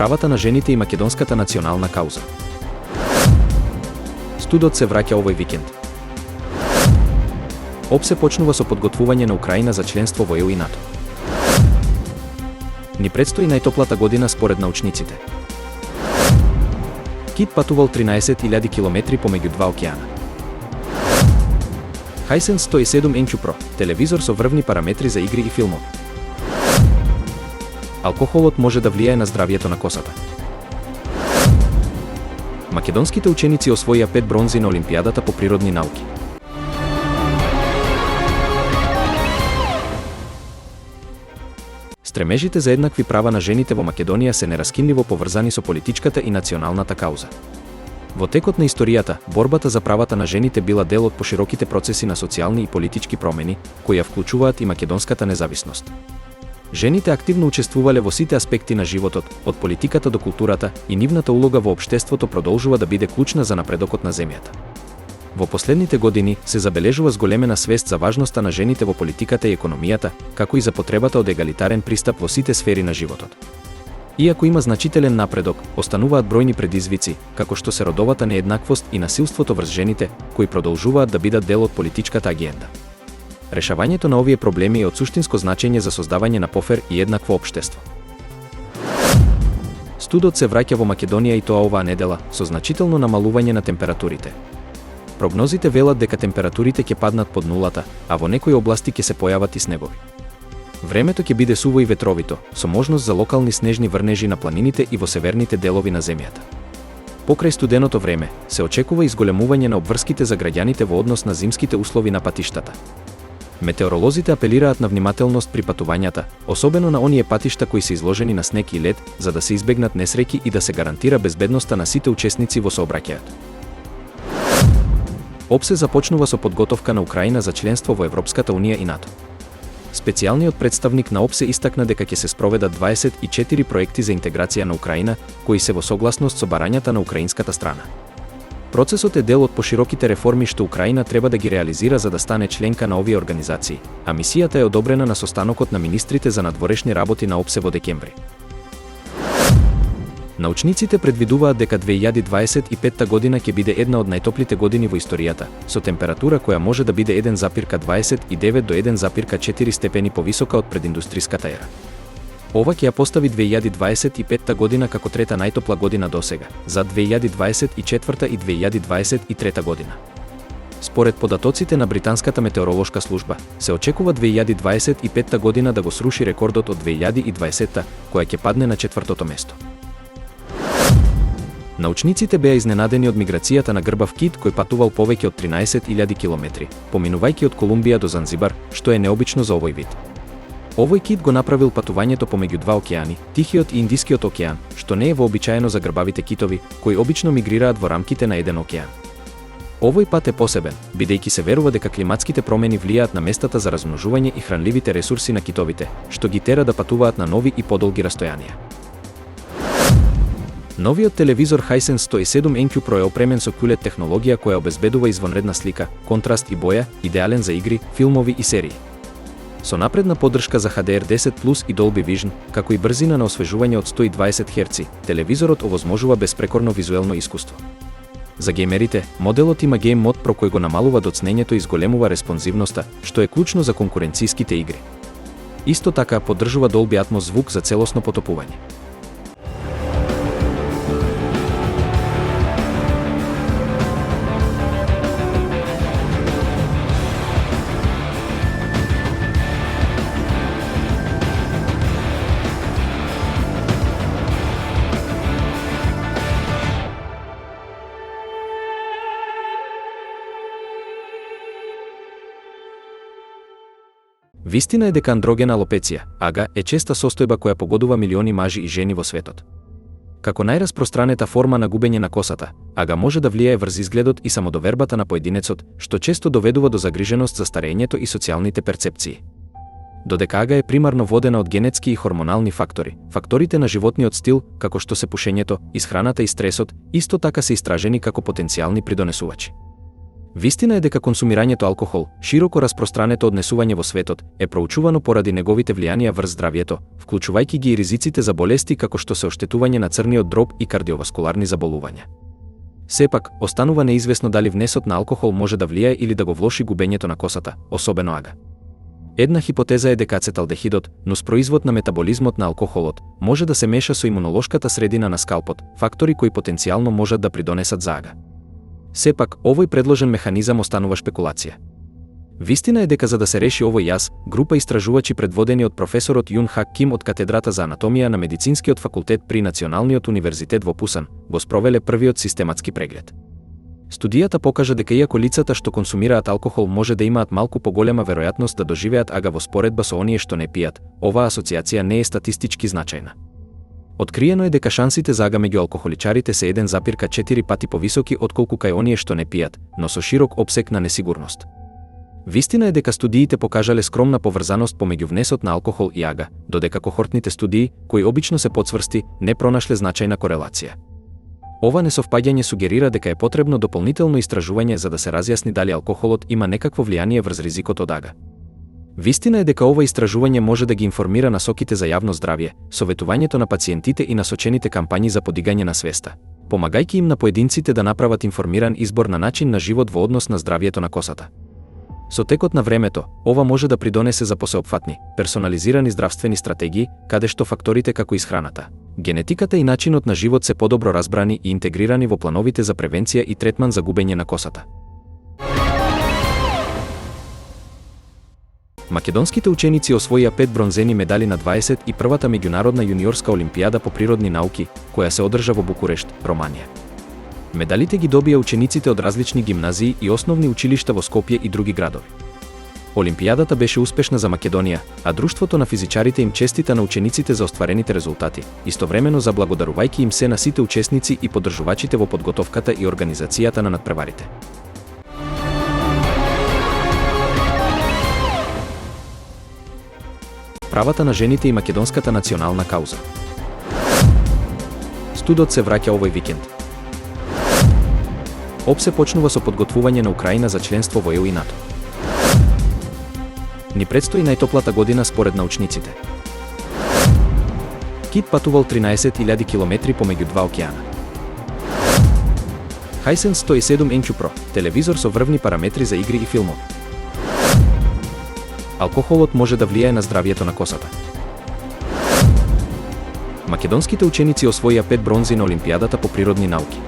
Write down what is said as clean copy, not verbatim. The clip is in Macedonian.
правата на жените и македонската национална кауза. Студот се враќа овој викенд. ОПСЕ почнува со подготвување на Украина за членство во ЕУ и НАТО. Ни предстои најтоплата година според научниците. Кит патувал 13.000 километри помеѓу два океана. Hisense 107 NQ Pro, телевизор со врвни параметри за игри и филмови. Алкохолот може да влијае на здравието на косата. Македонските ученици освоија 5 бронзи на Олимпијадата по природни науки. Стремежите за еднакви права на жените во Македонија се нераскинливо поврзани со политичката и националната кауза. Во текот на историјата, борбата за правата на жените била дел од пошироките процеси на социјални и политички промени, кои ја вклучуваат и македонската независност. Жените активно учествувале во сите аспекти на животот, од политиката до културата, и нивната улога во општеството продолжува да биде клучна за напредокот на земјата. Во последните години се забележува зголемена свест за важноста на жените во политиката и економијата, како и за потребата од егалитарен пристап во сите сфери на животот. Иако има значителен напредок, остануваат бројни предизвици, како што се родовата нееднаквост и насилството врз жените, кои продолжуваат да бидат дел од политичката агенда. Решавањето на овие проблеми е од суштинско значење за создавање на пофер и еднакво општество. Студот се враќа во Македонија и тоа оваа недела, со значително намалување на температурите. Прогнозите велат дека температурите ќе паднат под нулата, а во некои области ќе се појават и снегови. Времето ќе биде суво и ветровито, со можност за локални снежни врнежи на планините и во северните делови на земјата. Покрај студеното време, се очекува изголемување на обврските за граѓаните во однос на зимските услови на патиштата. Метеоролозите апелираат на внимателност при патувањата, особено на оние патишта кои се изложени на снег и лед, за да се избегнат несреќи и да се гарантира безбедноста на сите учесници во сообраќајот. ОПСЕ започнува со подготовка на Украина за членство во Европската унија и НАТО. Специјалниот представник на ОПСЕ истакна дека ќе се спроведат 24 проекти за интеграција на Украина, кои се во согласност со барањата на украинската страна. Процесот е дел од пошироките реформи што Украина треба да ги реализира за да стане членка на овие организации, а мисијата е одобрена на состанокот на министрите за надворешни работи на ОПСЕ во декември. Научниците предвидуваат дека 2025 година ќе биде една од најтоплите години во историјата, со температура која може да биде 1,29 до 1,4 степени повисока од прединдустриската ера. Ова ќе ја постави 2025 година како трета најтопла година досега, за 2024 и 2023 година. Според податоците на британската метеоролошка служба, се очекува 2025 година да го сруши рекордот од 2020, која ќе падне на четвртото место. Научниците беа изненадени од миграцијата на грбав кит кој патувал повеќе од 13.000 километри, поминувајќи од Колумбија до Занзибар, што е необично за овој вид. Овој кит го направил патувањето помеѓу два океани, Тихиот и Индискиот океан, што не е вообичаено за грбавите китови, кои обично мигрираат во рамките на еден океан. Овој пат е посебен, бидејќи се верува дека климатските промени влијаат на местата за размножување и хранливите ресурси на китовите, што ги тера да патуваат на нови и подолги растојанија. Новиот телевизор Hisense 107 NQ Pro е опремен со QLED технологија која обезбедува извонредна слика, контраст и боја, идеален за игри, филмови и серии. Со напредна поддршка за HDR10+ и Dolby Vision, како и брзина на освежување од 120 Hz, телевизорот овозможува безпрекорно визуелно искуство. За геймерите, моделот има Game Mode Pro кој го намалува доцнењето и зголемува респонзивноста, што е клучно за конкуренцијските игри. Исто така поддржува Dolby Atmos звук за целосно потопување. Вистина е дека андрогена алопеција, ага, е честа состојба која погодува милиони мажи и жени во светот. Како најраспространета форма на губење на косата, ага може да влијае врз изгледот и самодовербата на поединецот, што често доведува до загриженост за старењето и социјалните перцепции. Додека ага е примарно водена од генетски и хормонални фактори, факторите на животниот стил, како што се пушењето, исхраната и стресот, исто така се истражени како потенцијални придонесувачи. Вистина е дека консумирањето алкохол, широко распространето однесување во светот, е проучувано поради неговите влијанија врз здравието, вклучувајќи ги и ризиците за болести како што се оштетување на црниот дроб и кардиоваскуларни заболувања. Сепак, останува неизвестно дали внесот на алкохол може да влијае или да го влоши губењето на косата, особено ага. Една хипотеза е дека ацеталдехидот, нуспроизвод на метаболизмот на алкохолот, може да се меша со имунолошката средина на скалпот, фактори кои потенцијално можат да придонесат за ага. Сепак, овој предложен механизам останува шпекулација. Вистина е дека за да се реши овој јаз, група истражувачи предводени од професорот Јун Хак Ким од катедрата за анатомија на медицинскиот факултет при Националниот универзитет во Пусан, го спровеле првиот систематски преглед. Студијата покажа дека иако лицата што консумираат алкохол може да имаат малку поголема веројатност да доживеат ага во споредба со оние што не пијат, оваа асоциација не е статистички значајна. Откриено е дека шансите за ага меѓу алкохоличарите се 1,4 пати повисоки отколку кај оние што не пијат, но со широк опсег на несигурност. Вистина е дека студиите покажале скромна поврзаност помеѓу внесот на алкохол и ага, додека кохортните студии, кои обично се потврсти, не пронашле значајна корелација. Ова несовпаѓање сугерира дека е потребно дополнително истражување за да се разјасни дали алкохолот има некакво влијание врз ризикот од ага. Вистина е дека ова истражување може да ги информира насоките за јавно здравје, советувањето на пациентите и насочените кампањи за подигање на свеста, помагајќи им на поединците да направат информиран избор на начин на живот во однос на здравјето на косата. Со текот на времето, ова може да придонесе за посеопфатни, персонализирани здравствени стратегии, каде што факторите како исхраната, генетиката и начинот на живот се подобро разбрани и интегрирани во плановите за превенција и третман за губење на косата. Македонските ученици освоија 5 бронзени медали на 21-та меѓународна јуниорска олимпијада по природни науки, која се одржа во Букурешт, Романија. Медалите ги добија учениците од различни гимназии и основни училишта во Скопје и други градови. Олимпијадата беше успешна за Македонија, а Друштвото на физичарите им честита на учениците за остварените резултати, истовремено заблагодарувајќи им се на сите учесници и поддржувачите во подготовката и организацијата на надпреварите. Правата на жените и македонската национална кауза. Студот се враќа овој викенд. ОПСЕ почнува со подготвување на Украина за членство во ЕУ и НАТО. Ни предстои најтоплата година според научниците. Кит патувал 13.000 километри помеѓу два океана. Hisense 107 Encu Pro, телевизор со врвни параметри за игри и филмови. Алкохолот може да влијае на здравието на косата. Македонските ученици освоија 5 бронзи на Олимпијадата по природни науки.